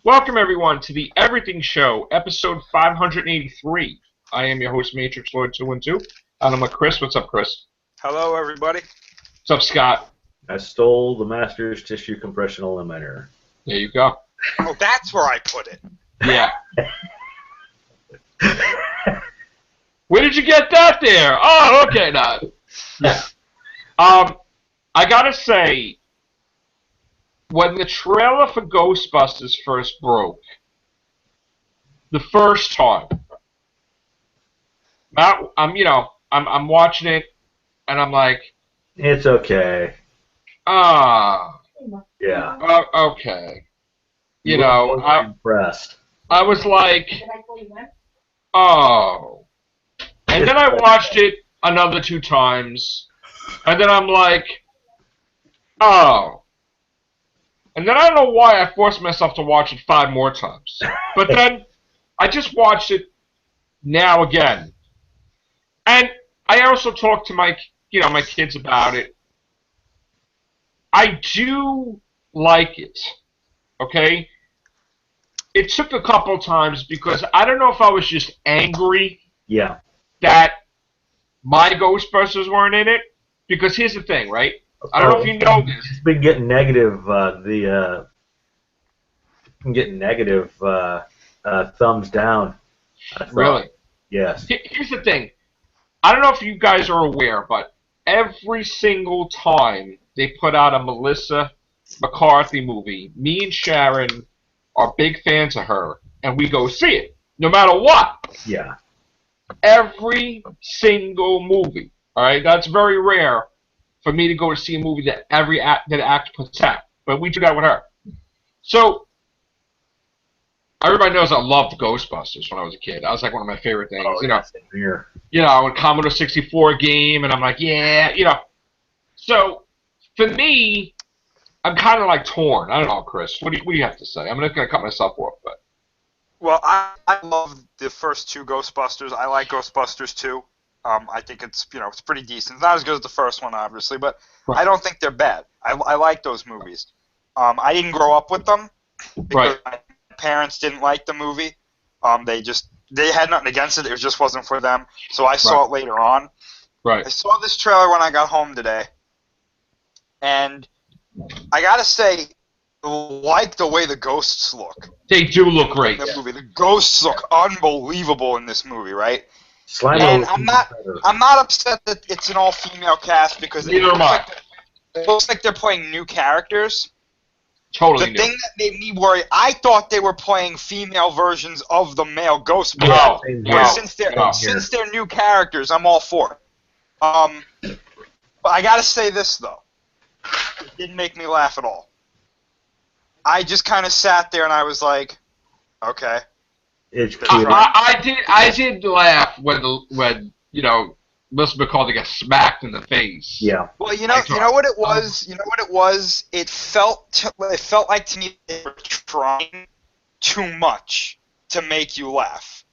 Welcome, everyone, to the Everything Show, episode 583. I am your host, Matrix Lord 212, and I'm with Chris. What's up, Chris? Hello, everybody. What's up, Scott? I stole the Master's Tissue Compression Eliminator. There you go. Oh, that's where I put it. Yeah. Where did you get that there? Oh, okay, now. Yeah. I gotta say, when the trailer for Ghostbusters first broke, the first time, I'm watching it, and I'm like, It's okay. yeah, okay. I'm impressed. I was like, oh. And then I watched it another 2 times, and then I'm like, oh. And then I don't know why I forced myself to watch it 5 more times. But then I just watched it now again. And I also talked to my kids about it. I do like it. Okay? It took a couple times because I don't know if I was just angry that my Ghostbusters weren't in it. Because here's the thing, right? I don't know if you know this. It's been getting negative. Thumbs down. Really? Yes. Here's the thing. I don't know if you guys are aware, but every single time they put out a Melissa McCarthy movie, me and Sharon are big fans of her, and we go see it, no matter what. Yeah. Every single movie. All right, that's very rare for me to go to see a movie that that act puts out, but we do that with her. So everybody knows I loved Ghostbusters when I was a kid. That was like one of my favorite things. A Commodore 64 game, and I'm like, yeah. So for me, I'm kind of like torn. I don't know, Chris. What do you have to say? I'm not going to cut myself off, but. Well, I love the first 2 Ghostbusters. I like Ghostbusters 2. I think it's pretty decent. It's not as good as the first one, obviously, but right. I don't think they're bad. I like those movies. I didn't grow up with them because my parents didn't like the movie. They had nothing against it. It just wasn't for them. So I saw it later on. Right. I saw this trailer when I got home today, and I gotta say, like the way the ghosts look. They do look great. In the movie, the ghosts look unbelievable in this movie, right? Slime and I'm not upset that it's an all-female cast because it looks like they're playing new characters. Totally The thing that made me worry, I thought they were playing female versions of the male No. Since they're new characters, I'm all for it. But I gotta say this though, it didn't make me laugh at all. I just kind of sat there and I was like, okay. It's cute. I did laugh when Melissa McCarthy got smacked in the face. Yeah. Well, you know what it was. You know what it was. It felt like to me they were trying too much to make you laugh.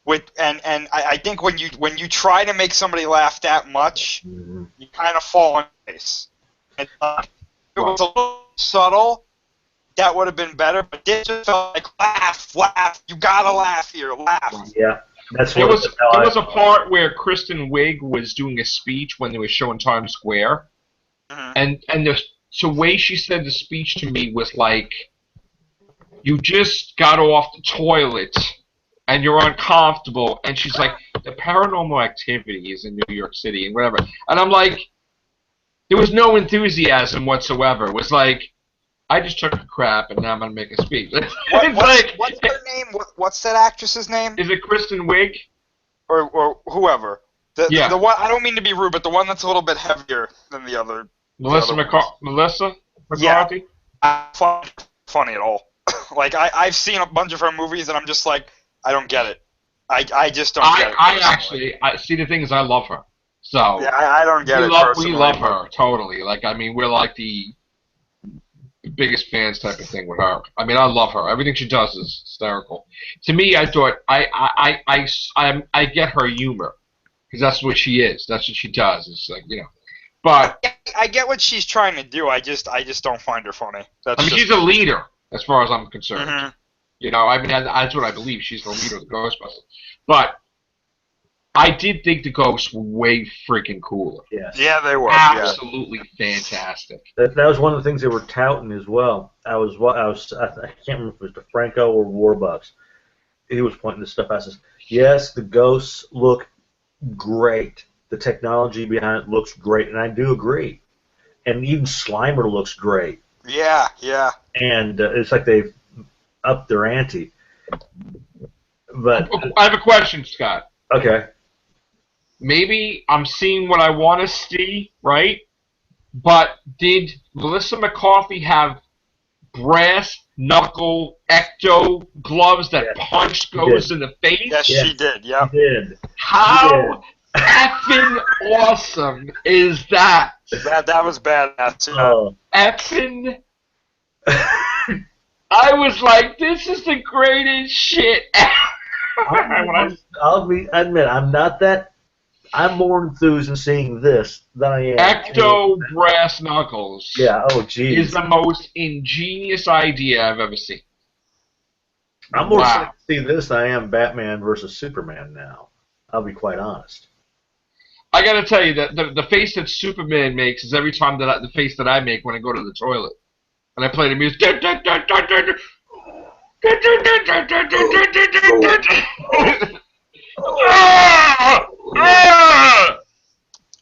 I think when you try to make somebody laugh that much, you kind of fall on your face. If it was a little subtle, that would have been better. But this just felt like laugh. You gotta laugh here, laugh. Yeah. That's there was a part where Kristen Wiig was doing a speech when they were showing Times Square, and the way she said the speech to me was like, "You just got off the toilet, and you're uncomfortable," and she's like, "The Paranormal Activity is in New York City and whatever," and I'm like, there was no enthusiasm whatsoever. It was like, I just took a crap and now I'm gonna make a speech. What's her name? What's that actress's name? Is it Kristen Wiig? Or whoever. The one, I don't mean to be rude, but the one that's a little bit heavier than the other. Melissa McCarthy? Yeah. Funny at all. Like I've seen a bunch of her movies and I'm just like, I don't get it. I just don't get it. I see, the thing is I love her. So yeah, I don't get it. We love her totally. Like, I mean, we're like the biggest fans type of thing with her. I mean, I love her. Everything she does is hysterical. To me, I thought I get her humor because that's what she is. That's what she does. It's like, But I get what she's trying to do. I just don't find her funny. She's a leader as far as I'm concerned. You know, I mean, that's what I believe. She's the leader of the Ghostbusters. But I did think the ghosts were way freaking cooler. Yes. Yeah, they were. Absolutely fantastic. That was one of the things they were touting as well. I can't remember if it was DeFranco or Warbucks. He was pointing this stuff out. Says, yes, the ghosts look great. The technology behind it looks great, and I do agree. And even Slimer looks great. Yeah, yeah. And it's like they've upped their ante. But I have a question, Scott. okay. Maybe I'm seeing what I want to see, right? But did Melissa McCarthy have brass knuckle ecto gloves that punched ghosts in the face? Yes, she did. Yeah. She did. How effing awesome is that? That was badass. Oh. Effing. I was like, this is the greatest shit ever. Admit, I'm more enthused in seeing this than I am. Ecto brass knuckles. Yeah, oh geez. Is the most ingenious idea I've ever seen. I'm more excited to see this than I am Batman versus Superman now. I'll be quite honest. I gotta tell you that the face that Superman makes is every time that the face that I make when I go to the toilet. And I play the music.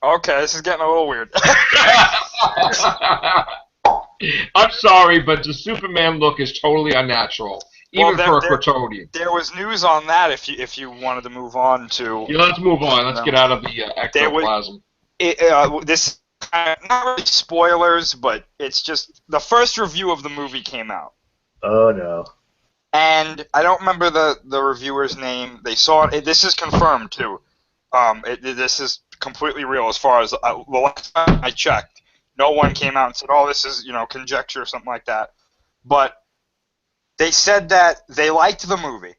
Okay, this is getting a little weird. I'm sorry, but the Superman look is totally unnatural, even for a Kryptonian. There was news on that. If you wanted to move on to. Yeah, let's move on. Let's get out of the ectoplasm. This not really spoilers, but it's just the first review of the movie came out. Oh no. And I don't remember the reviewer's name. They saw it. This is confirmed too. This is completely real as far as the last time I checked. No one came out and said, "Oh, this is conjecture" or something like that. But they said that they liked the movie.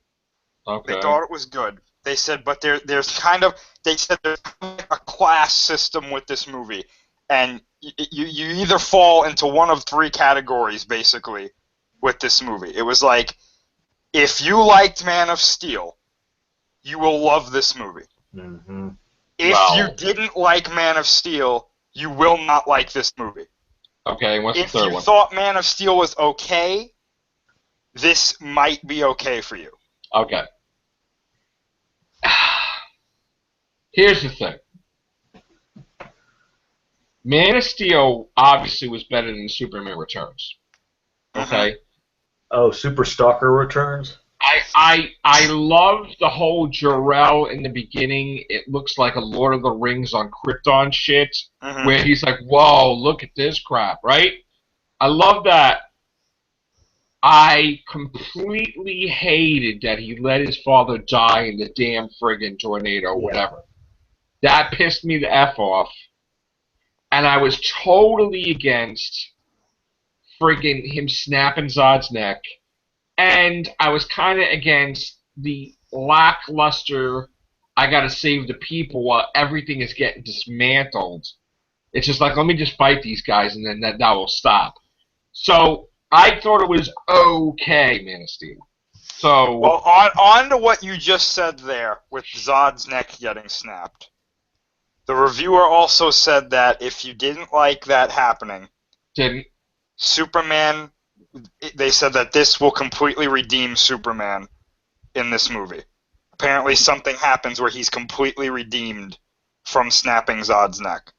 Okay. They thought it was good. They said, but there's kind of a class system with this movie, and you either fall into one of three categories basically with this movie. It was like, if you liked Man of Steel, you will love this movie. Mm-hmm. If you didn't like Man of Steel, you will not like this movie. Okay, what's the third one? If you thought Man of Steel was okay, this might be okay for you. Okay. Here's the thing. Man of Steel obviously was better than Superman Returns. Okay? Oh, Super Stalker Returns? I love the whole Jor-El in the beginning. It looks like a Lord of the Rings on Krypton shit, where he's like, whoa, look at this crap, right? I love that. I completely hated that he let his father die in the damn friggin' tornado or whatever. That pissed me the F off. And I was totally against friggin' him snapping Zod's neck. And I was kind of against the lackluster, I gotta save the people while everything is getting dismantled. It's just like, let me just fight these guys and then that will stop. So I thought it was okay, Man of Steel. So, well, on to what you just said there with Zod's neck getting snapped. The reviewer also said that if you didn't like that happening, Superman, they said that this will completely redeem Superman in this movie. Apparently something happens where he's completely redeemed from snapping Zod's neck.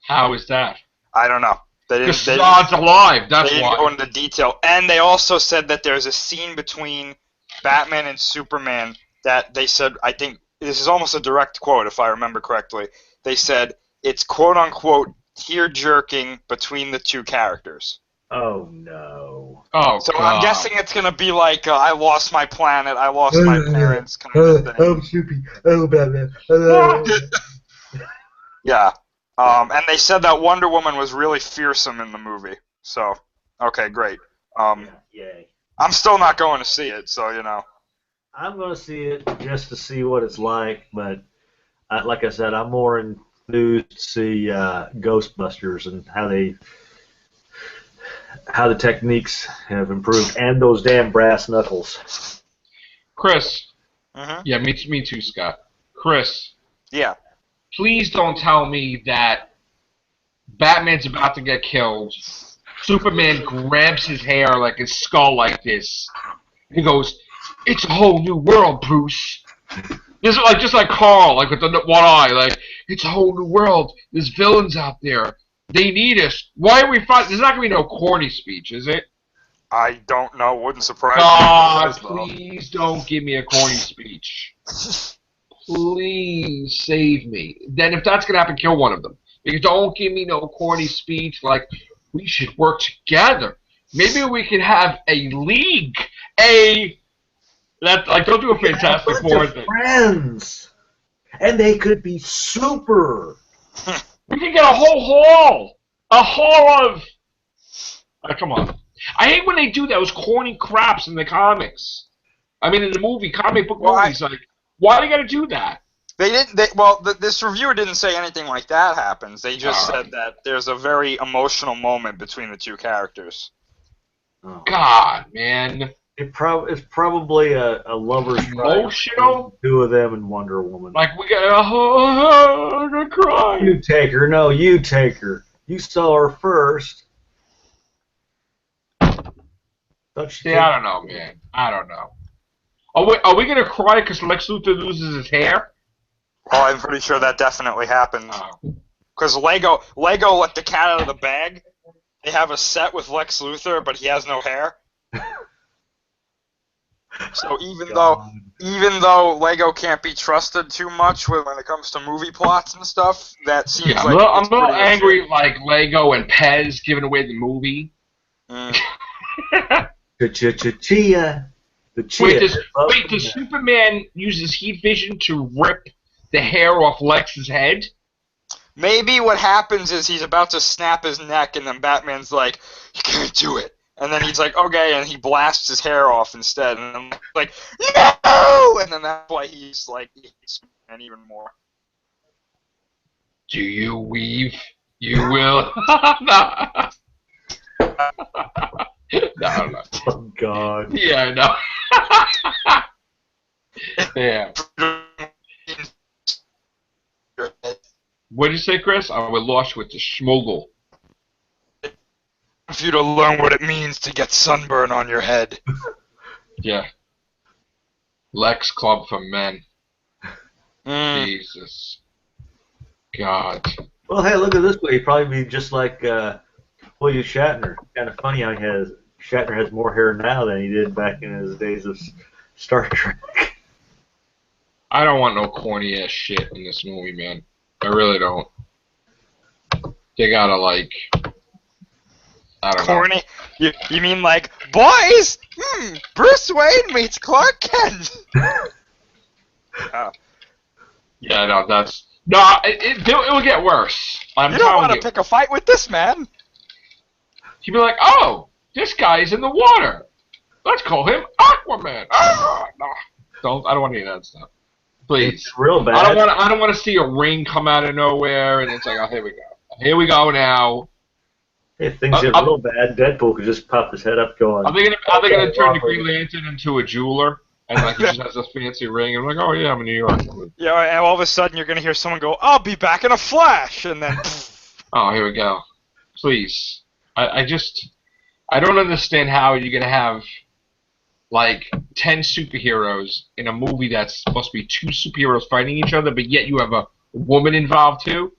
How is that? I don't know. Because Zod's alive, that's why. They didn't go into detail. And they also said that there's a scene between Batman and Superman that they said, I think, this is almost a direct quote if I remember correctly, they said it's quote-unquote tear-jerking between the two characters. Oh, no. Oh, so God. I'm guessing it's going to be like, I lost my planet, I lost my parents kind of thing. Oh, Soupy. Oh, Batman. Yeah. And they said that Wonder Woman was really fearsome in the movie. So, okay, great. Yay. I'm still not going to see it, so, I'm going to see it just to see what it's like, but like I said, I'm more enthused to see Ghostbusters and how the techniques have improved, and those damn brass knuckles. Chris. Mm-hmm. Yeah, me too, Scott. Chris. Yeah. Please don't tell me that Batman's about to get killed. Superman grabs his hair like his skull like this. He goes, "It's a whole new world, Bruce." Just like Carl, like with the one eye, like it's a whole new world. There's villains out there. They need us. Why are we fighting? There's not gonna be no corny speech, is it? I don't know. Wouldn't surprise me. God, please don't give me a corny speech. Please save me. Then if that's gonna happen, kill one of them. Because don't give me no corny speech like we should work together. Maybe we could have a league. Don't do a Fantastic Four thing. Friends, and they could be super. We can get a whole hall of. Come on. I hate when they do those corny craps in the comics. I mean, in the comic book movies, like, why do they gotta do that? They didn't. This reviewer didn't say anything like that happens. They just said that there's a very emotional moment between the two characters. Oh. God, man. It's probably a lover's emotional. Two of them and Wonder Woman. Like we got I'm gonna cry. You take her. No, you take her. You saw her first. See, I don't know, man. I don't know. Are we gonna cry because Lex Luthor loses his hair? Oh, I'm pretty sure that definitely happens. Because Lego let the cat out of the bag. They have a set with Lex Luthor, but he has no hair. So even though Lego can't be trusted too much when it comes to movie plots and stuff, that seems like I'm a little angry, like Lego and Pez giving away the movie. Chia. Wait, does Superman use his heat vision to rip the hair off Lex's head? Maybe what happens is he's about to snap his neck, and then Batman's like, "You can't do it." And then he's like, "Okay," and he blasts his hair off instead. And I'm like, "No!" And then that's why he's like, he hates Superman even more. Do you weave? You will. No. Oh, God. Yeah, I know. Yeah. What did you say, Chris? I was lost with the schmoggle. For you to learn what it means to get sunburn on your head. Yeah. Lex Club for Men. Jesus. God. Well, hey, look at this way. He'd probably be just like William Shatner. Kind of funny how Shatner has more hair now than he did back in his days of Star Trek. I don't want no corny ass shit in this movie, man. I really don't. They gotta like, I don't corny? Know. You mean like, boys? Bruce Wayne meets Clark Kent. Yeah, no, that's it will get worse. You don't want to pick a fight with this man. He'd be like, "Oh, this guy's in the water. Let's call him Aquaman." No, I don't want any of that stuff. Please. It's real bad. I don't want to see a ring come out of nowhere and it's like, "Oh, here we go. Here we go now." If things get real bad, Deadpool could just pop his head up going. Are they gonna turn the Green Lantern into a jeweler? And like he just has a fancy ring, and I'm like, "Oh yeah, I'm in New York." Yeah, and all of a sudden you're gonna hear someone go, "I'll be back in a flash," and then. Oh, here we go. Please, I don't understand how you're gonna have like 10 superheroes in a movie that's supposed to be 2 superheroes fighting each other, but yet you have a woman involved too,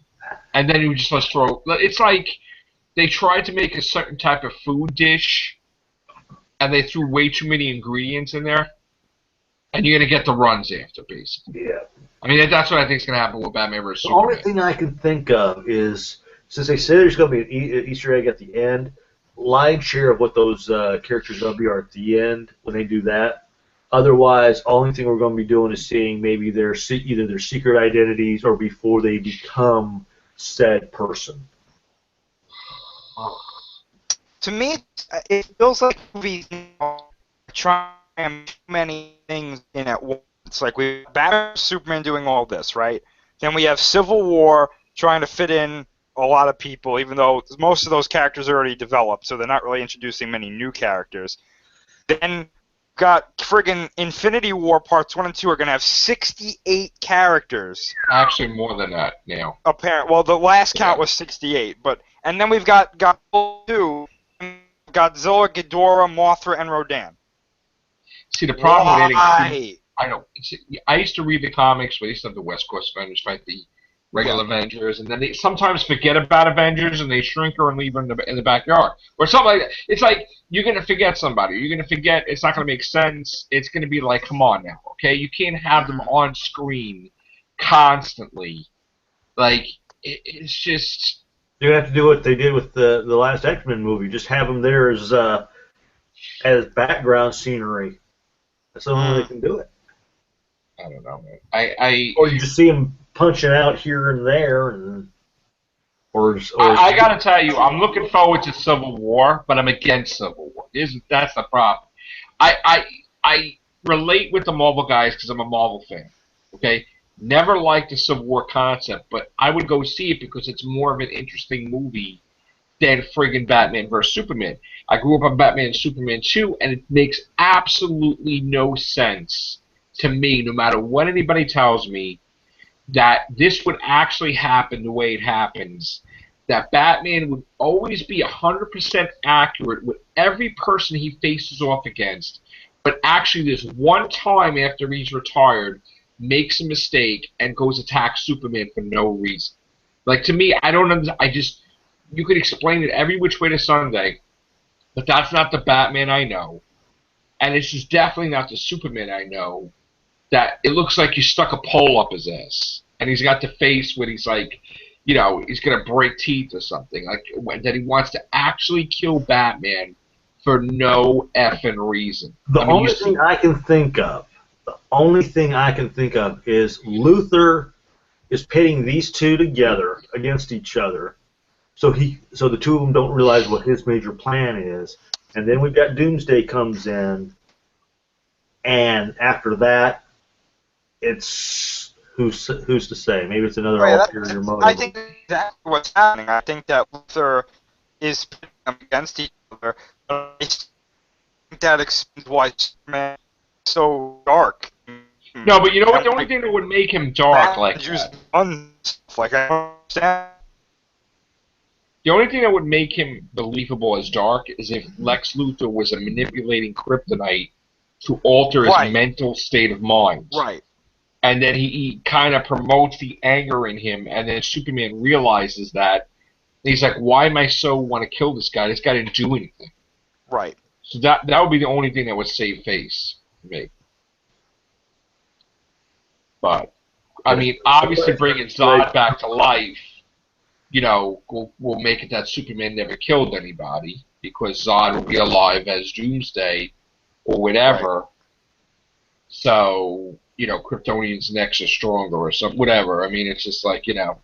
and then you just let's throw. It's like they tried to make a certain type of food dish, and they threw way too many ingredients in there. And you're going to get the runs after, basically. Yeah. I mean, that's what I think is going to happen with Batman vs. Superman. The only thing I can think of is, since they say there's going to be an Easter egg at the end, lion's share of what those characters are going to be are at the end when they do that. Otherwise, the only thing we're going to be doing is seeing maybe either their secret identities or before they become said person. To me, it feels like movies trying many things in at once. It's like we have Batman, Superman doing all this, right? Then we have Civil War trying to fit in a lot of people, even though most of those characters are already developed, so they're not really introducing many new characters. Then got friggin' Infinity War Parts 1 and 2 are going to have 68 characters. Actually, more than that now. Well, the last count was 68, and then we've got Godzilla 2, Godzilla, Ghidorah, Mothra, and Rodan. See, the problem with Why? I know. I used to read the comics where they used to have the West Coast Avengers fight the regular Avengers, and then they sometimes forget about Avengers and they shrink her and leave her in the backyard or something like that. It's like you're gonna forget somebody. You're gonna forget. It's not gonna make sense. It's gonna be like, come on now, okay? You can't have them on screen constantly. Like it's just. You have to do what they did with the last X-Men movie. Just have them there as background scenery. That's the only way they can do it. I don't know, man. Or you just see them punching out here and there, and I gotta tell you, I'm looking forward to Civil War, but I'm against Civil War. That's the problem. I relate with the Marvel guys because I'm a Marvel fan. Okay, never liked the Civil War concept, but I would go see it because it's more of an interesting movie than friggin' Batman vs Superman. I grew up on Batman and Superman 2, and it makes absolutely no sense to me, no matter what anybody tells me, that this would actually happen the way it happens. That Batman would always be 100% accurate with every person he faces off against, but actually this one time after he's retired, makes a mistake and goes attack Superman for no reason. Like, to me, I don't understand. You could explain it every which way to Sunday, but that's not the Batman I know. And it's just definitely not the Superman I know. That it looks like you stuck a pole up his ass. And he's got the face where he's like, you know, he's going to break teeth or something. Like, that he wants to actually kill Batman for no effing reason. The only thing I can think of is Luthor is pitting these two together against each other. So the two of them don't realize what his major plan is. And then we've got Doomsday comes in, and after that, it's who's to say? Maybe it's another ulterior motive. I think that's what's happening. I think that Luthor is pitting them against each other. I think that explains why Superman is so dark. No, but you know what? The only thing that would make him dark like that. Like, I don't understand. The only thing that would make him believable as dark is if Lex Luthor was manipulating kryptonite to alter his mental state of mind. Right. And then he kind of promotes the anger in him, and then Superman realizes that. And he's like, why am I so want to kill this guy? This guy didn't do anything. Right. So that would be the only thing that would save face for me. But, I mean, obviously bringing Zod back to life, you know, will make it that Superman never killed anybody, because Zod will be alive as Doomsday or whatever. Right. So, you know, Kryptonians next are stronger or something, whatever. I mean, it's just like, you know.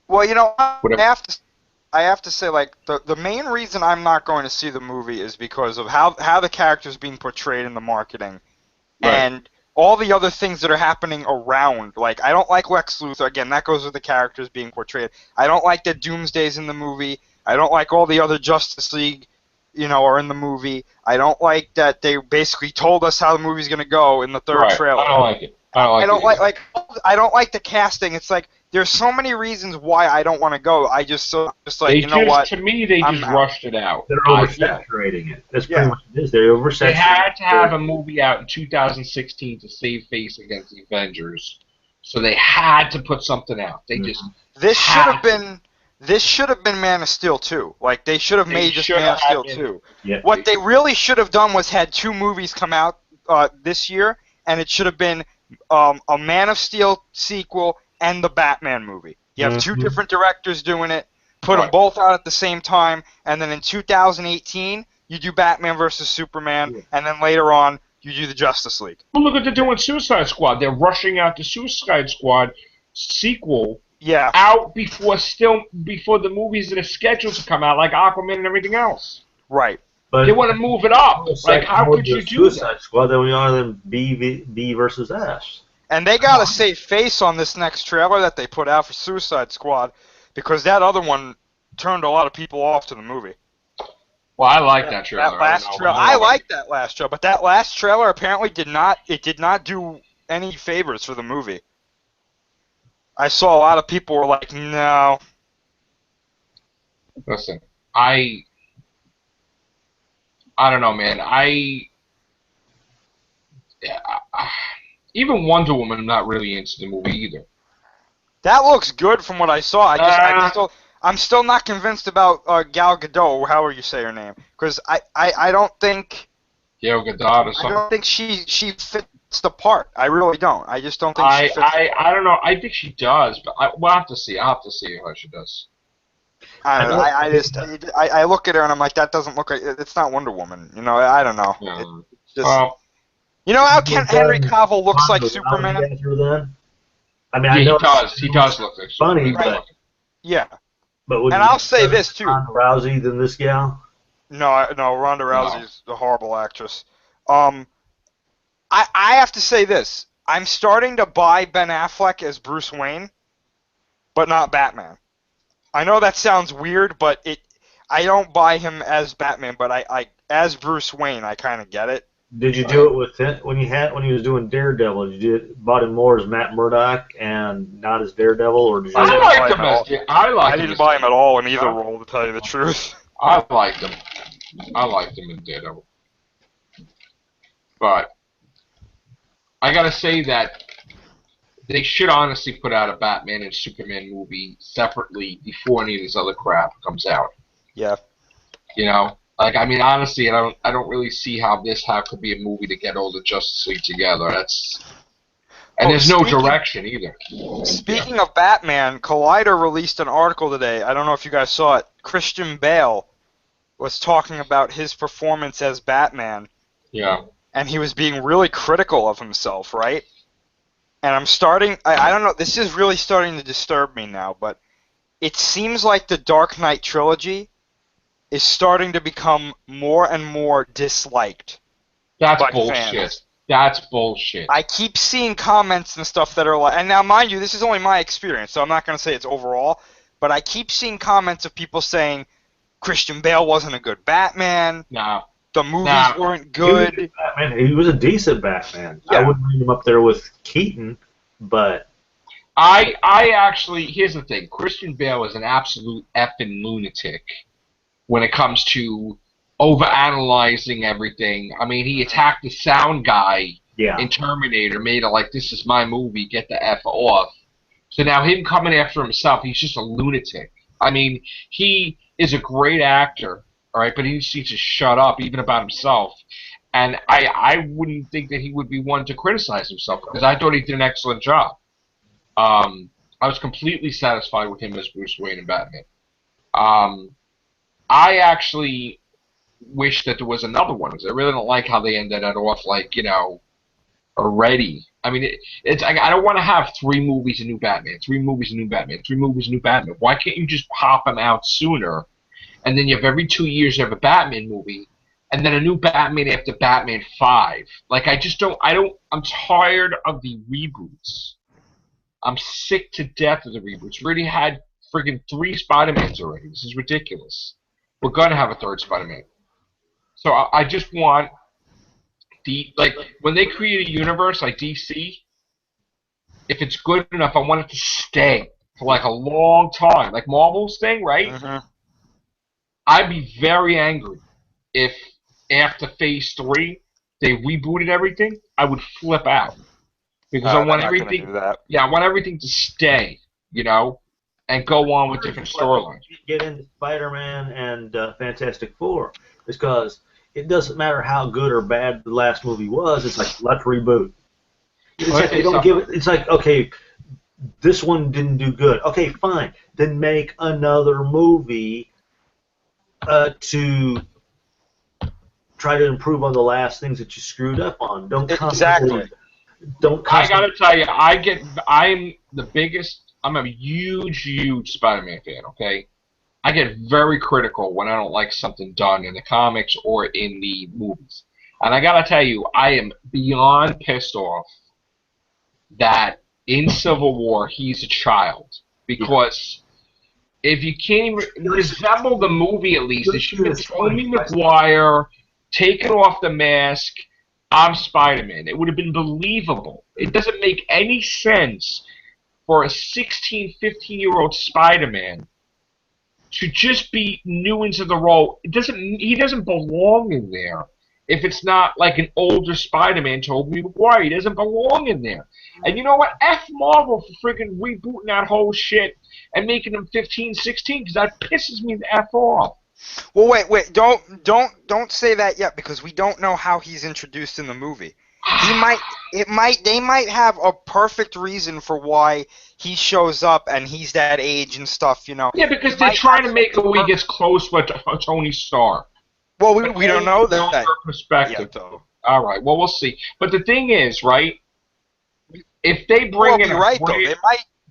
Well, you know, I have to say, like, the main reason I'm not going to see the movie is because of how the character's being portrayed in the marketing. Right. And all the other things that are happening around. Like, I don't like Lex Luthor. Again, that goes with the characters being portrayed. I don't like that Doomsday's in the movie. I don't like all the other Justice League, you know, are in the movie. I don't like that they basically told us how the movie's going to go in the third trailer. I don't like it. I don't like the casting. It's like there's so many reasons why I don't want to go. I just you know what? To me, they just rushed it out. They're oversaturating it. That's pretty much it is. They're oversaturating. They had to have a movie out in 2016 to save face against the Avengers, so they had to put something out. They just this should have been Man of Steel 2. Like, they should have made just Man of Steel 2. Yeah, what they really should have done was had two movies come out this year, and it should have been a Man of Steel sequel and the Batman movie. You have two different directors doing it, put them both out at the same time, and then in 2018, you do Batman versus Superman, and then later on, you do the Justice League. Well, look what they're doing Suicide Squad. They're rushing out the Suicide Squad sequel out before the movies that are scheduled to come out, like Aquaman and everything else. Right. But they want to move it up. Like, how could you do Suicide Squad than we are than B versus S? And they got to save face on this next trailer that they put out for Suicide Squad, because that other one turned a lot of people off to the movie. Well, I like that trailer. That last trailer, I like that last trailer, but that last trailer apparently did not do any favors for the movie. I saw a lot of people were like, no. Listen, I don't know, man. Even Wonder Woman, I'm not really into the movie either. That looks good from what I saw. I'm still not convinced about Gal Gadot, or however you say her name, because I don't think Gal Gadot or something. I don't think she fits the part. I really don't. I just don't think she fits. I don't know. I think she does, but we'll have to see. I'll have to see how she does. I don't know. I look at her and I'm like, that doesn't look like it's not Wonder Woman. You know, I don't know. Yeah. You know how Henry Cavill looks like Superman? I mean, yeah, I know he does look like funny, Superman. Yeah. But and I'll say this too. Ronda Rousey than this gal? No, Ronda Rousey's a horrible actress. I have to say this. I'm starting to buy Ben Affleck as Bruce Wayne, but not Batman. I know that sounds weird, but I don't buy him as Batman, but I as Bruce Wayne, I kind of get it. Did you do it with him when he was doing Daredevil? Did you bought him more as Matt Murdock and not as Daredevil, or did you? I didn't buy him at all in either role, to tell you the truth. I liked him. I liked him in Daredevil, but I gotta say that they should honestly put out a Batman and Superman movie separately before any of this other crap comes out. Yeah. You know, like, I mean, honestly, I don't really see how could be a movie to get all the Justice League together. And there's no direction either. Speaking of Batman, Collider released an article today. I don't know if you guys saw it. Christian Bale was talking about his performance as Batman. Yeah. And he was being really critical of himself, right? And I don't know, this is really starting to disturb me now, but it seems like the Dark Knight trilogy is starting to become more and more disliked. That's bullshit. Fans. That's bullshit. I keep seeing comments and stuff that are like, and now mind you, this is only my experience, so I'm not going to say it's overall, but I keep seeing comments of people saying Christian Bale wasn't a good Batman. No. The movies weren't good. He was a decent Batman. Yeah. I wouldn't bring him up there with Keaton, but I actually, here's the thing. Christian Bale is an absolute effing lunatic when it comes to overanalyzing everything. I mean, he attacked the sound guy in Terminator, made it like, this is my movie, get the F off. So now him coming after himself, he's just a lunatic. I mean, he is a great actor, all right, but he needs to shut up, even about himself. And I wouldn't think that he would be one to criticize himself, because I thought he did an excellent job. I was completely satisfied with him as Bruce Wayne and Batman. I actually wish that there was another one, because I really don't like how they ended it off, like, you know, already. I mean, it's I don't want to have 3 movies of new Batman, 3 movies of new Batman, 3 movies of new Batman. Why can't you just pop them out sooner? And then you have every 2 years you have a Batman movie, and then a new Batman after Batman 5. Like, I'm tired of the reboots. I'm sick to death of the reboots. We already had friggin' 3 Spider-Mans already. This is ridiculous. We're going to have a 3rd Spider-Man. So I just want when they create a universe like DC, if it's good enough, I want it to stay for like a long time. Like Marvel's thing, right? Mm-hmm. I'd be very angry if after Phase 3 they rebooted everything. I would flip out. Because I want everything. Yeah, I want everything to stay, you know, and go on with different storylines. Get into Spider-Man and Fantastic Four, because it doesn't matter how good or bad the last movie was. It's like, let's reboot. It's like they don't give it. It's like, okay, this one didn't do good. Okay, fine. Then make another movie to try to improve on the last things that you screwed up on. Exactly. I gotta tell you, I'm a huge Spider-Man fan, okay? I get very critical when I don't like something done in the comics or in the movies. And I gotta tell you, I am beyond pissed off that in Civil War he's a child. Because If you can't even resemble the movie, at least it should have been Tobey Maguire taking off the mask. I'm Spider-Man. It would have been believable. It doesn't make any sense for a 16, 15-year-old Spider-Man to just be new into the role. He doesn't belong in there. If it's not like an older Spider-Man, Tobey Maguire, he doesn't belong in there. And you know what? F Marvel for freaking rebooting that whole shit and making him 15, 16, because that pisses me the F off. Well, wait, don't say that yet, because we don't know how he's introduced in the movie. They might have a perfect reason for why he shows up and he's that age and stuff, you know. Yeah, because they're trying to make it where he gets close with Tony Stark. Well, we don't know that. Perspective. Yeah, all right. Well, we'll see. But the thing is, right? If they bring in, right though,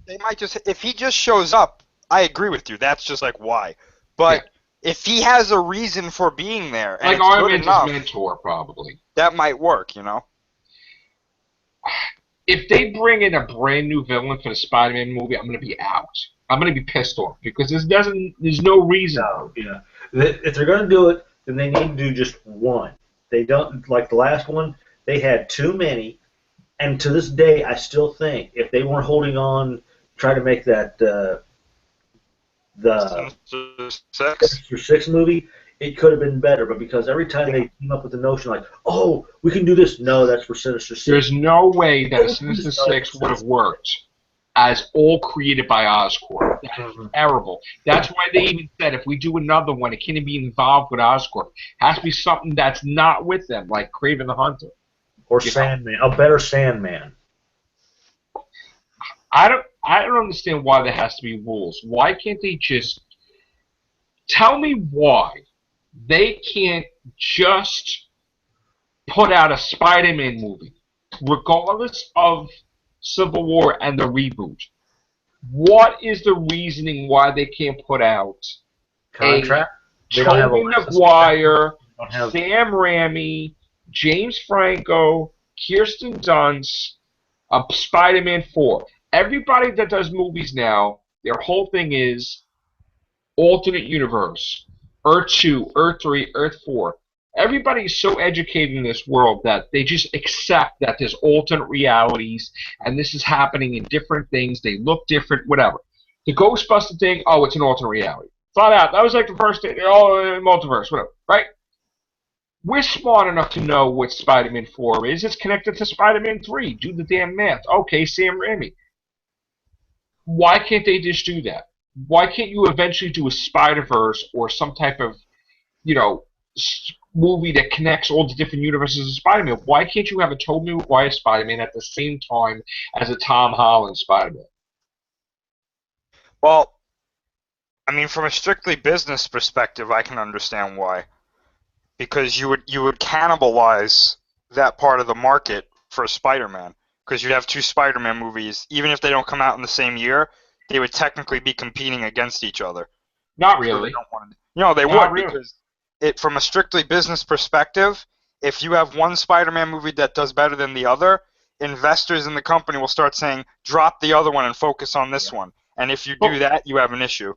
they might just, if he just shows up. I agree with you. That's just like why. But if he has a reason for being there, and like Iron Man's mentor, probably that might work. You know. If they bring in a brand new villain for the Spider-Man movie, I'm gonna be out. I'm gonna be pissed off because there's no reason. No, yeah. If they're gonna do it, then they need to do just one. They don't, like the last one, they had too many, and to this day, I still think if they weren't holding on, try to make that the Sinister Six movie, it could have been better. But because every time they came up with the notion like, oh, we can do this, no, that's for Sinister Six. There's no way that a Sinister Six would have worked as all created by Oscorp. That's terrible. That's why they even said if we do another one, it can't be involved with Oscorp. It has to be something that's not with them, like Kraven the Hunter. Or Sandman. A better Sandman. I don't understand why there has to be rules. Why can't they just tell me why they can't just put out a Spider-Man movie, regardless of Civil War and the reboot? What is the reasoning why they can't put out contract? Tobey Maguire, Sam Raimi, James Franco, Kirsten Dunst, Spider-Man 4? Everybody that does movies now, their whole thing is alternate universe, Earth 2, Earth 3, Earth 4. Everybody's so educated in this world that they just accept that there's alternate realities and this is happening in different things. They look different, whatever. The Ghostbuster thing, oh, it's an alternate reality. Thought out. That was like the first thing, oh, multiverse, whatever, right? We're smart enough to know what Spider-Man 4 is. It's connected to Spider-Man 3. Do the damn math. Okay, Sam Raimi. Why can't they just do that? Why can't you eventually do a Spider-Verse or some type of, movie that connects all the different universes of Spider-Man? Why can't you have a Tobey Maguire Spider-Man at the same time as a Tom Holland Spider-Man? Well, I mean, from a strictly business perspective, I can understand why. Because you would cannibalize that part of the market for Spider-Man. Because you'd have two Spider-Man movies, even if they don't come out in the same year, they would technically be competing against each other. Not really. They would, because from a strictly business perspective, if you have one Spider-Man movie that does better than the other, investors in the company will start saying, drop the other one and focus on this one. And if you do that, you have an issue.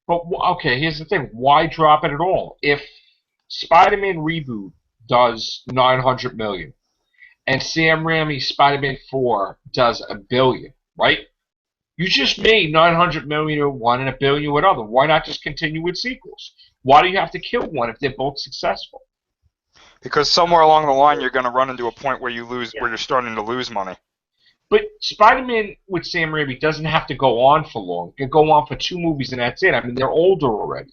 But, okay, here's the thing. Why drop it at all? If Spider-Man reboot does $900 million, and Sam Raimi's Spider-Man 4 does $1 billion, right? You just made $900 million with one and $1 billion with other. Why not just continue with sequels? Why do you have to kill one if they're both successful? Because somewhere along the line you're going to run into a point where where you're starting to lose money. But Spider-Man with Sam Raimi doesn't have to go on for long. It can go on for 2 movies and that's it. I mean, they're older already.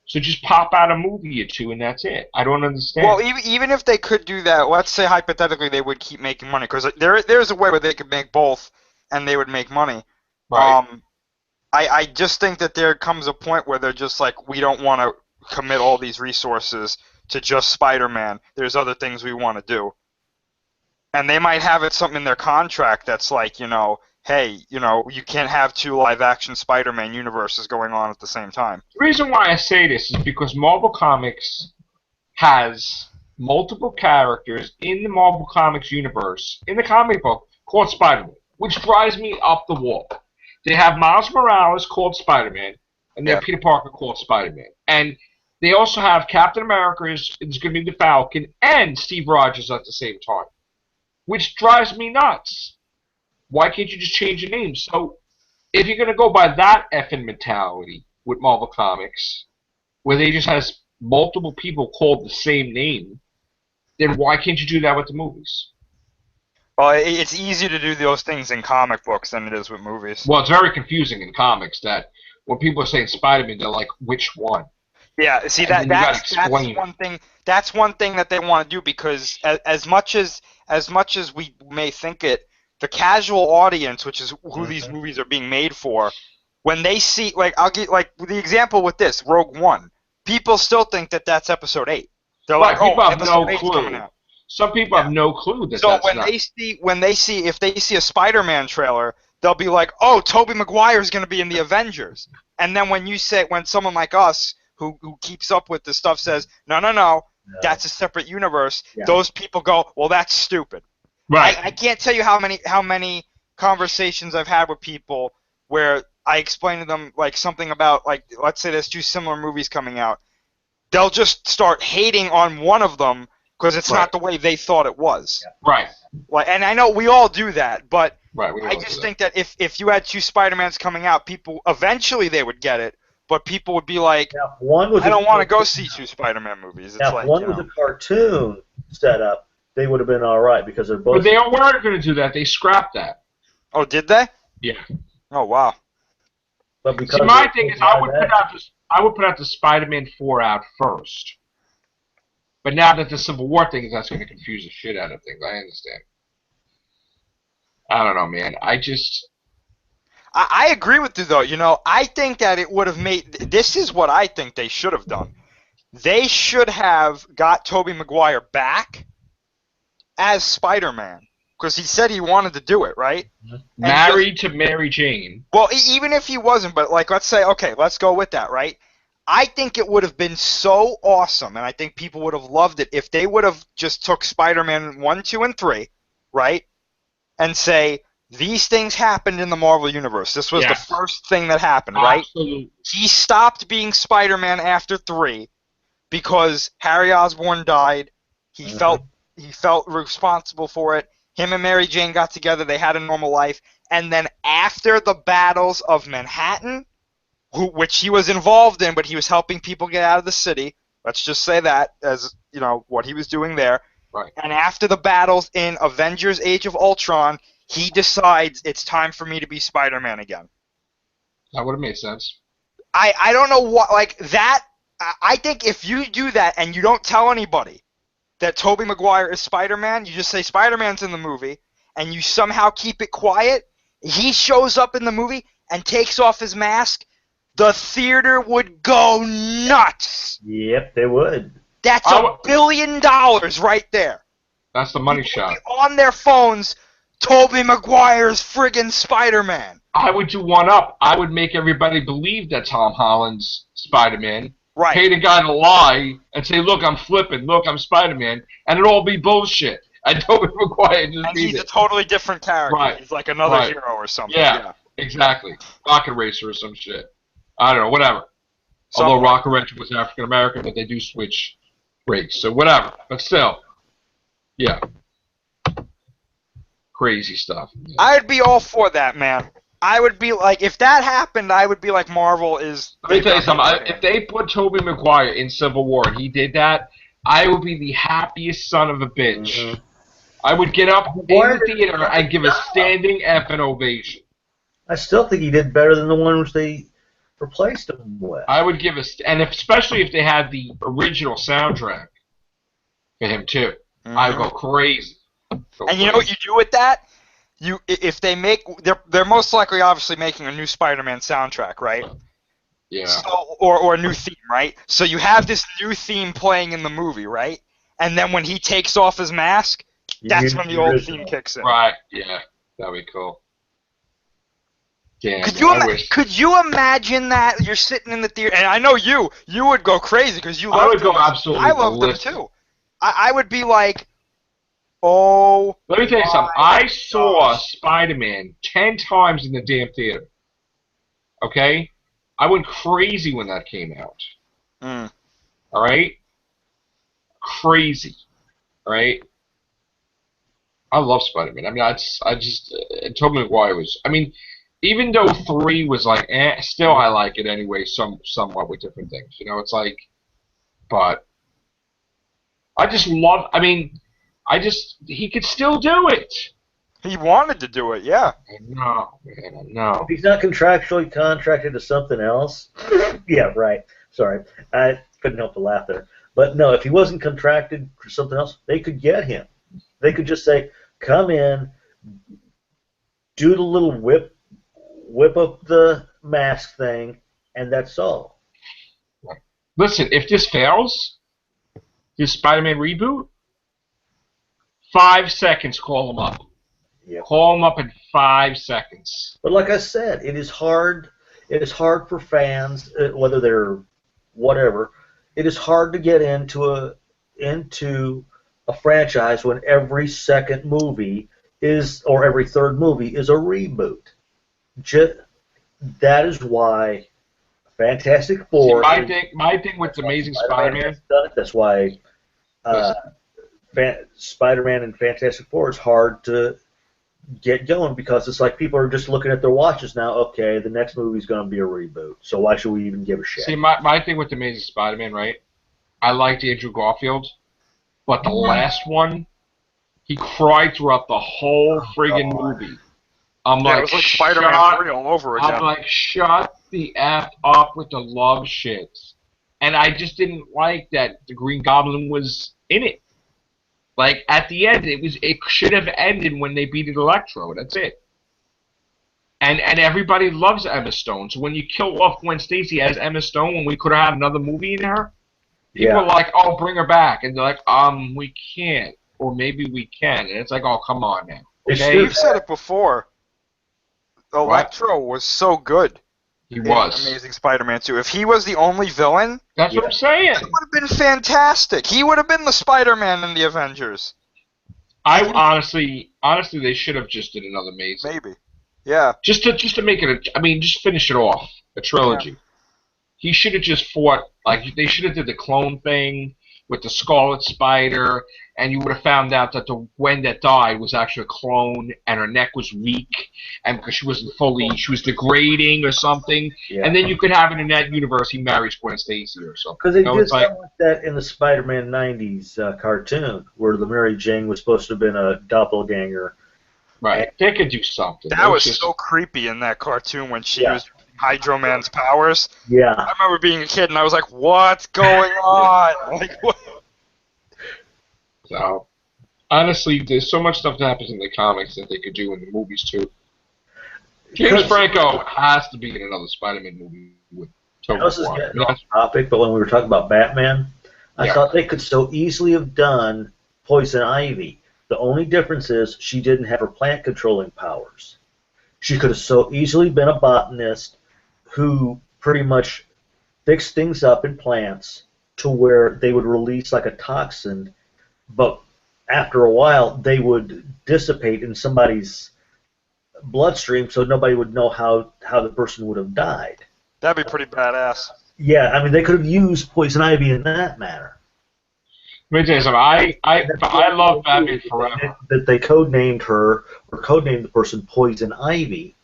So just pop out a movie or 2 and that's it. I don't understand. Well, even if they could do that, let's say hypothetically they would keep making money, because there's a way where they could make both and they would make money. Right. I just think that there comes a point where they're just like, we don't want to commit all these resources to just Spider-Man. There's other things we want to do. And they might have something in their contract that's like, hey, you can't have 2 live-action Spider-Man universes going on at the same time. The reason why I say this is because Marvel Comics has multiple characters in the Marvel Comics universe, in the comic book, called Spider-Man, which drives me up the wall. They have Miles Morales called Spider-Man. and then Peter Parker called Spider-Man. And they also have Captain America is going to be the Falcon and Steve Rogers at the same time, which drives me nuts. Why can't you just change the name? So if you're going to go by that effing mentality with Marvel Comics, where they just has multiple people called the same name, then why can't you do that with the movies? Well, it's easier to do those things in comic books than it is with movies. Well, it's very confusing in comics that when people are saying Spider-Man, they're like, which one? Yeah, see that's one thing. That's one thing that they want to do because as much as we may think it, the casual audience, which is who these movies are being made for, when they see I'll get the example with this Rogue One, people still think that that's Episode 8. They're like, people have Episode no 8's clue. coming out. Some people have no clue that so that's when not. if they see a Spider-Man trailer, they'll be like, oh, Tobey Maguire is going to be in the Avengers. And then when someone like us who keeps up with this stuff says, no, that's a separate universe, those people go, well, that's stupid. Right. I can't tell you how many conversations I've had with people where I explain to them something about let's say there's two similar movies coming out. They'll just start hating on one of them because it's not the way they thought it was. Right. And I know we all do that, but I just think that if you had two Spider-Mans coming out, people eventually they would get it, but people would be like, I don't want to go see two Spider-Man movies. It's if one was a cartoon setup, they would have been all right because they're both. But they weren't going to do that. They scrapped that. Oh, did they? Yeah. Oh, wow. But because my thing is, I would put out the Spider-Man 4 out first. But now that the Civil War thing is, that's going to confuse the shit out of things. I understand. I don't know, man. I agree with you, though. I think that it would have made... This is what I think they should have done. They should have got Tobey Maguire back as Spider-Man. Because he said he wanted to do it, right? Married to Mary Jane. Well, even if he wasn't, but let's say, okay, let's go with that, right? I think it would have been so awesome, and I think people would have loved it if they would have just took Spider-Man 1, 2, and 3, right? And say, these things happened in the Marvel Universe. This was the first thing that happened, right? Absolutely. He stopped being Spider-Man after 3 because Harry Osborn died. He felt responsible for it. Him and Mary Jane got together. They had a normal life. And then after the battles of Manhattan, which he was involved in, but he was helping people get out of the city. Let's just say that as, what he was doing there. Right. And after the battles in Avengers Age of Ultron, he decides it's time for me to be Spider-Man again. That would have made sense. I don't know what, that, I think if you do that and you don't tell anybody that Tobey Maguire is Spider-Man, you just say Spider-Man's in the movie, and you somehow keep it quiet, he shows up in the movie and takes off his mask, the theater would go nuts. Yep, they would. That's $1 billion right there. That's the money shot. On their phones, Tobey Maguire's friggin' Spider-Man. I would do one up. I would make everybody believe that Tom Holland's Spider-Man. Right. Pay the guy to lie and say, look, I'm flipping. Look, I'm Spider-Man. And it'd all be bullshit. And Tobey Maguire just be he's a totally different character. Right. He's like another hero or something. Yeah, exactly. Rocket Racer or some shit. I don't know, whatever. Although Rocket Racer was African American, but they do switch race, so whatever. But still, yeah, crazy stuff. Yeah. I'd be all for that, man. I would be like, if that happened, I would be like, Marvel is. Let me tell you something. If they put Tobey Maguire in Civil War and he did that, I would be the happiest son of a bitch. Mm-hmm. I would get up in the theater and give a standing effing ovation. I still think he did better than the one which they replaced him with. I would give especially if they had the original soundtrack for him too. Mm-hmm. I'd go crazy. You know what you do with that? If they make, they're most likely obviously making a new Spider-Man soundtrack, right? Yeah. So, or a new theme, right? So you have this new theme playing in the movie, right? And then when he takes off his mask, that's when the old theme kicks in. Right. Yeah. That'd be cool. Damn, could you imagine that you're sitting in the theater, and I know you would go crazy because you love them. I would go absolutely. I love them too. I would be like, oh. Let me tell you something. I saw Spider-Man 10 times in the damn theater. Okay, I went crazy when that came out. Mm. All right? Crazy. All right? I love Spider-Man. I mean, I just Tobey Maguire was. I mean, even though 3 was like, still I like it anyway. Somewhat with different things. You know, it's like, but I just love. I mean, he could still do it. He wanted to do it, yeah. I know, man. I know. If he's not contractually contracted to something else, yeah, right. Sorry, I couldn't help to laugh there. But no, if he wasn't contracted for something else, they could get him. They could just say, "Come in, do the little whip up the mask thing, and that's all." Listen, if this fails, this Spider-Man reboot, 5 seconds, call him up. Yep. Call him up in 5 seconds. But like I said, it is hard. It is hard for fans, whether they're whatever. It is hard to get into a franchise when every second movie is, or every third movie is a reboot. That is why Fantastic Four. See, my thing with Amazing Spider-Man. That's why Spider-Man and Fantastic Four is hard to get going, because it's like people are just looking at their watches now. Okay, the next movie's going to be a reboot, so why should we even give a shit? See, my thing with Amazing Spider-Man, right? I liked Andrew Garfield, but the last one, he cried throughout the whole friggin' movie. I'm Yeah, it was like Spider-Man 3 all over again. I'm like, shut the F up with the love shit. And I just didn't like that the Green Goblin was in it. Like, at the end, it should have ended when they beat Electro. That's it. And everybody loves Emma Stone. So when you kill off Gwen Stacy as Emma Stone when we could have had another movie in her, people are like, oh, bring her back. And they're like, we can't. Or maybe we can. And it's like, oh, come on now. Okay? You've said it before. Electro was so good. He was. Amazing Spider-Man 2. If he was the only villain, that's what I'm saying. It would have been fantastic. He would have been the Spider-Man in the Avengers. I honestly, they should have just did another Amazing. Maybe. Yeah. Just to make it just finish it off. A trilogy. Yeah. He should have just fought, like, they should have did the clone thing with the Scarlet Spider, and you would have found out that the Gwen that died was actually a clone, and her neck was weak, and because she was degrading or something, and then you could have it in that universe, he marries Gwen Stacy or something. Because they did something like that in the Spider-Man 90s cartoon, where the Mary Jane was supposed to have been a doppelganger. Right, they could do something. That was so creepy in that cartoon when she was Hydro Man's powers. Yeah. I remember being a kid and I was like, what's going on? Like, what? So, honestly, there's so much stuff that happens in the comics that they could do in the movies, too. James Franco has to be in another Spider-Man movie with Tobey This is getting off topic, but when we were talking about Batman, I thought they could so easily have done Poison Ivy. The only difference is she didn't have her plant-controlling powers. She could have so easily been a botanist who pretty much fixed things up in plants to where they would release like a toxin, but after a while they would dissipate in somebody's bloodstream, so nobody would know how the person would have died. That'd be pretty badass. Yeah, I mean, they could have used Poison Ivy in that manner. Let me tell you something. I love Batman Forever. That they codenamed her, or codenamed the person Poison Ivy,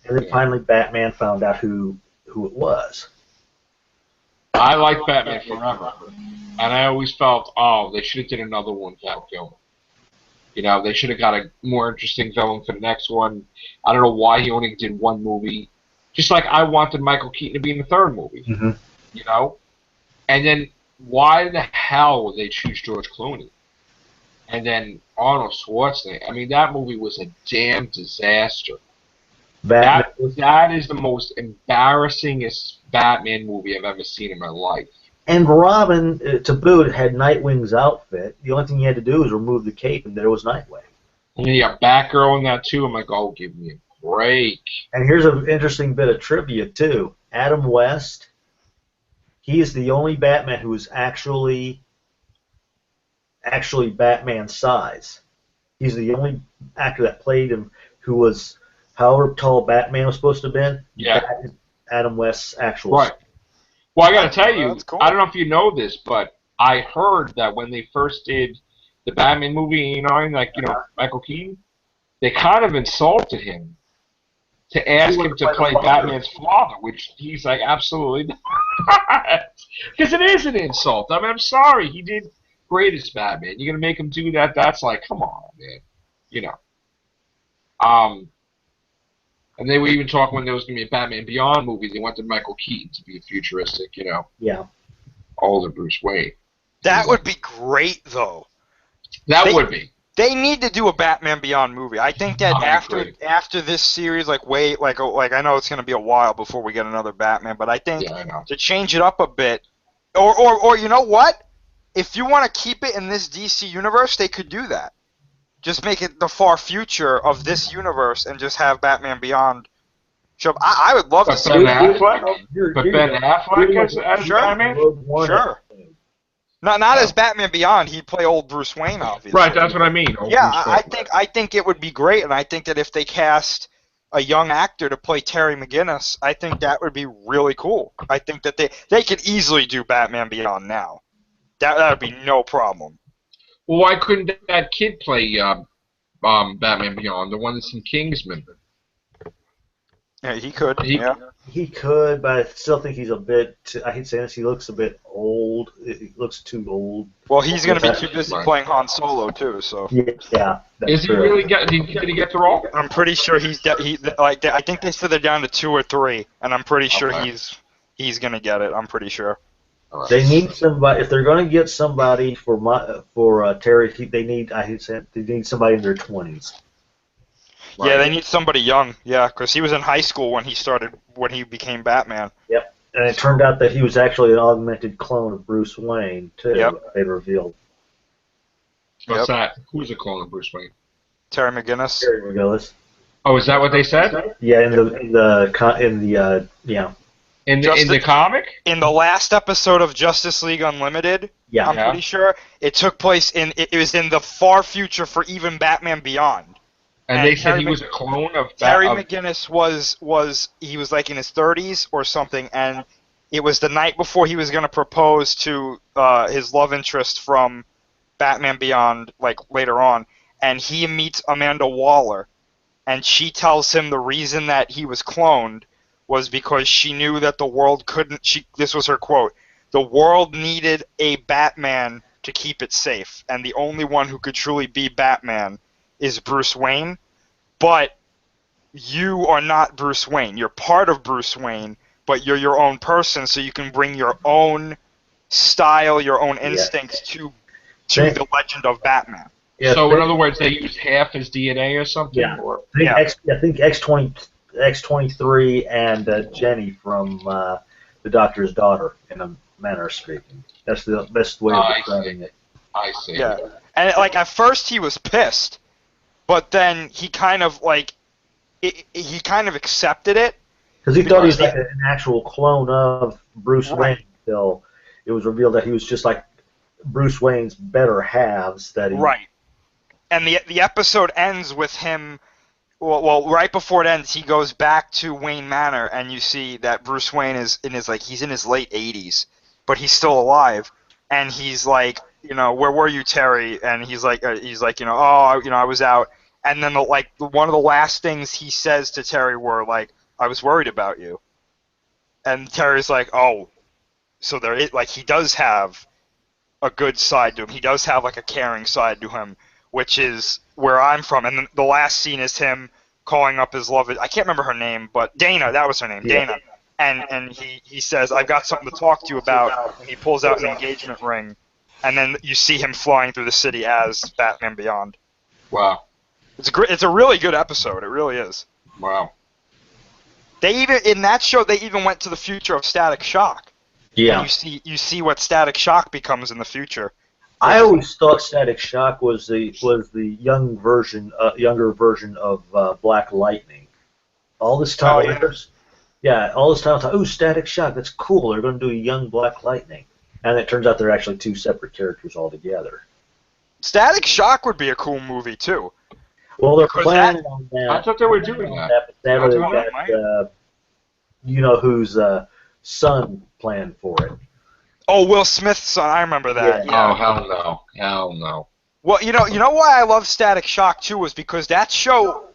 and then finally Batman found out who it was. I like Batman Forever, and I always felt, they should have did another one with that villain. You know, they should have got a more interesting villain for the next one. I don't know why he only did one movie. Just like I wanted Michael Keaton to be in the third movie. Mm-hmm. You know? And then why the hell would they choose George Clooney? And then Arnold Schwarzenegger. I mean, that movie was a damn disaster. That is the most embarrassingest Batman movie I've ever seen in my life. And Robin, to boot, had Nightwing's outfit. The only thing you had to do was remove the cape, and there was Nightwing. And you got Batgirl in that, too. I'm like, oh, give me a break. And here's an interesting bit of trivia, too. Adam West, he is the only Batman who is actually Batman's size. He's the only actor that played him who was however tall Batman was supposed to have been. Yeah. Adam West's actual. Right. Well, I got to tell you, That's cool. I don't know if you know this, but I heard that when they first did the Batman movie in '89, like, Michael Keaton, they kind of insulted him to ask him to play Batman's father, which he's like, absolutely not. Because it is an insult. I mean, I'm sorry. He did great as Batman. You're going to make him do that? That's like, come on, man. And they were even talking when there was going to be a Batman Beyond movie, they wanted Michael Keaton to be a futuristic, Yeah. older Bruce Wayne. That would be great, though. That would be. They need to do a Batman Beyond movie. I think that I agree. after this series, like I know it's going to be a while before we get another Batman, but I think to change it up a bit, or you know what? If you want to keep it in this DC universe, they could do that. Just make it the far future of this universe and just have Batman Beyond show up. I would love to see Ben that. Affleck? But Ben Affleck as Batman? Sure. Not as Batman Beyond. He'd play old Bruce Wayne, obviously. Right, that's what I mean. I think it would be great, and I think that if they cast a young actor to play Terry McGinnis, I think that would be really cool. I think that they could easily do Batman Beyond now. That would be no problem. Well, why couldn't that kid play Batman Beyond, the one that's in Kingsman? Yeah, he could. He could, but I still think he's a bit. I hate saying this. He looks a bit old. He looks too old. Well, he's going to be too busy playing Han Solo too. So. Yeah. Is he really did he get the role? I'm pretty sure I think they said they're down to 2 or 3, and I'm pretty sure he's going to get it. I'm pretty sure. They need somebody. If they're going to get somebody for Terry, they need. I hate saying they need somebody in their 20s. Right. Yeah, they need somebody young. Yeah, because he was in high school when he became Batman. Yep, and it turned out that he was actually an augmented clone of Bruce Wayne too. Yep. They revealed. What's that? Who's a clone of Bruce Wayne? Terry McGinnis. Terry McGinnis. Oh, is that what they said? Yeah, in the yeah. In the comic? In the last episode of Justice League Unlimited, I'm pretty sure it took place it was in the far future for even Batman Beyond. And they said he was a clone of Terry McGinnis was like in his 30s or something, and it was the night before he was going to propose to his love interest from Batman Beyond, like later on, and he meets Amanda Waller, and she tells him the reason that he was cloned was because she knew that the world couldn't. This was her quote: "The world needed a Batman to keep it safe, and the only one who could truly be Batman is Bruce Wayne, but you are not Bruce Wayne. You're part of Bruce Wayne, but you're your own person, so you can bring your own style, your own instincts to the legend of Batman." Yeah, so, in other words, they used half his DNA or something? Yeah. I think X-23 and Jenny from The Doctor's Daughter, in a manner of speaking. That's the best way of describing it. I see. Yeah. And, at first he was pissed, but then he kind of, he kind of accepted it. Because he thought he was like an actual clone of Bruce Wayne until it was revealed that he was just like Bruce Wayne's better halves. Right. And the episode ends with him. Well, right before it ends, he goes back to Wayne Manor, and you see that Bruce Wayne is he's in his late 80s, but he's still alive, and he's like, where were you, Terry? And he's like, I was out, and then one of the last things he says to Terry were like, I was worried about you, and Terry's like, oh, so he does have a good side to him. He does have a caring side to him, which is where I'm from. And then the last scene is him calling up his love. I can't remember her name, but Dana, that was her name, Dana. And he says, I've got something to talk to you about. And he pulls out an engagement ring. And then you see him flying through the city as Batman Beyond. Wow. It's a really good episode. It really is. Wow. In that show, they even went to the future of Static Shock. Yeah. And you see what Static Shock becomes in the future. I always thought Static Shock was the younger version of Black Lightning. All this time, all this time I thought, oh, Static Shock, that's cool. They're going to do a young Black Lightning, and it turns out they're actually two separate characters altogether. Static Shock would be a cool movie too. Well, they're planning on that. I thought they were doing that. you know whose son planned for it. Oh, Will Smith's son. I remember that. Yeah. Yeah. Oh, hell no. Hell no. Well, you know why I love Static Shock too was because that show,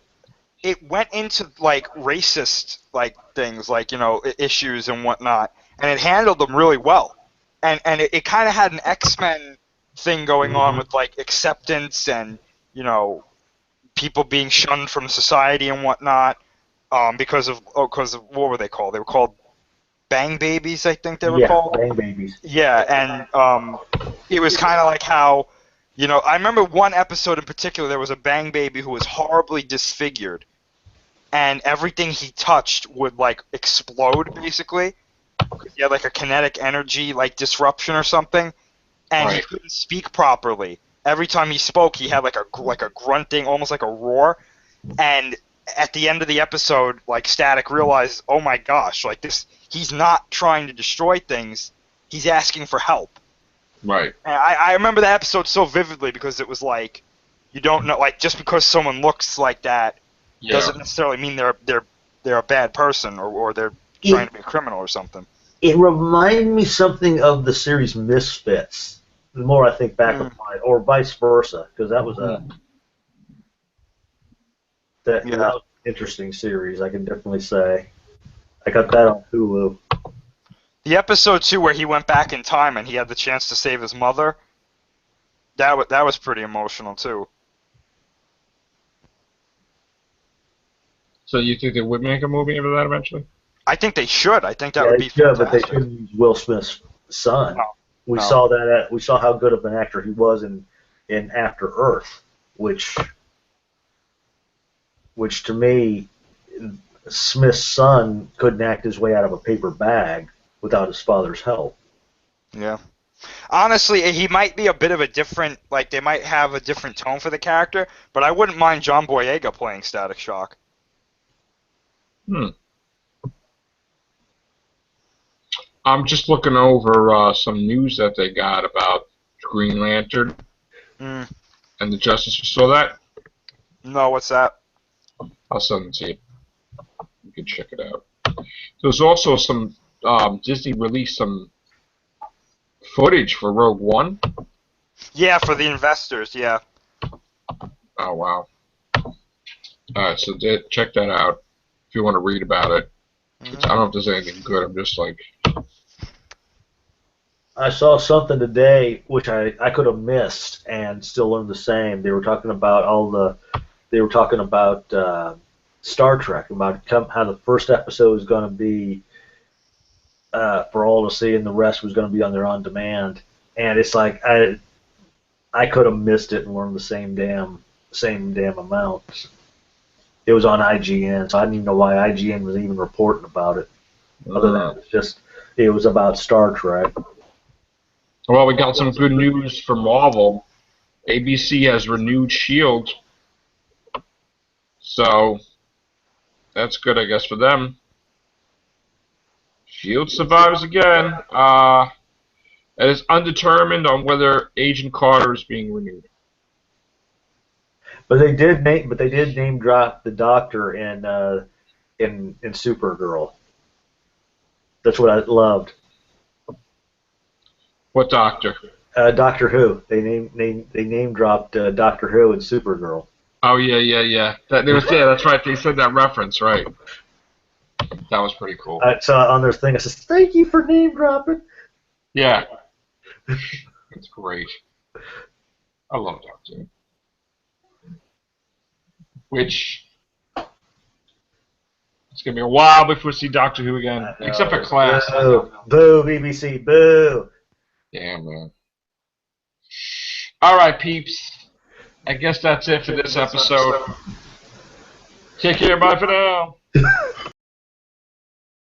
it went into like racist like things, like issues and whatnot, and it handled them really well. And it kind of had an X-Men thing going on with like acceptance and people being shunned from society and whatnot, because of what were they called? They were called Bang Babies, I think they were called. Bang Babies. Yeah, and it was kind of like how, I remember one episode in particular. There was a Bang Baby who was horribly disfigured, and everything he touched would like explode basically. He had like a kinetic energy like disruption or something, and he couldn't speak properly. Every time he spoke, he had like a grunting, almost like a roar. And at the end of the episode, like Static realized, oh my gosh, like this, he's not trying to destroy things, he's asking for help. Right. And I remember that episode so vividly because it was like, you don't know, like just because someone looks like that doesn't necessarily mean they're a bad person or they're trying to be a criminal or something. It reminded me something of the series Misfits. The more I think back upon it, or vice versa, because that was that was an interesting series. I can definitely say. I got that on Hulu. The episode too, where he went back in time and he had the chance to save his mother. That was pretty emotional too. So you think they would make a movie out of that eventually? I think they should. I think that would be fantastic. But they shouldn't use Will Smith's son. No. We saw that. We saw how good of an actor he was in After Earth, which to me, Smith's son couldn't act his way out of a paper bag without his father's help. Yeah. Honestly, he might be a bit of a different, like they might have a different tone for the character, but I wouldn't mind John Boyega playing Static Shock. I'm just looking over some news that they got about Green Lantern and the Justice. You saw that? No, what's that? I'll send it to you. You can check it out. There's also some Disney released some footage for Rogue One. Yeah, for the investors. Yeah. Oh wow! All right, so check that out if you want to read about it. I don't know if there's anything good. I'm just like. I saw something today which I could have missed and still learned the same. They were talking about Star Trek, about how the first episode is going to be for all to see, and the rest was going to be on their on demand. And it's like I could have missed it and learned the same damn amount. It was on IGN, so I didn't even know why IGN was even reporting about it. Other than it was about Star Trek. Well, we got some good news for Marvel. ABC has renewed S.H.I.E.L.D. So, that's good, I guess, for them. S.H.I.E.L.D. survives again. It is undetermined on whether Agent Carter is being renewed. But they did name drop the Doctor in Supergirl. That's what I loved. What Doctor? Doctor Who. They name dropped Doctor Who and Supergirl. Oh yeah. That's right. They said that reference, right? That was pretty cool. So on their thing, I says, "Thank you for name dropping." Yeah, that's great. I love Doctor Who. Which it's gonna be a while before we see Doctor Who again, except for class. Boo, BBC, boo. Damn, man. All right, peeps. I guess that's it for this episode. Take care. Bye for now.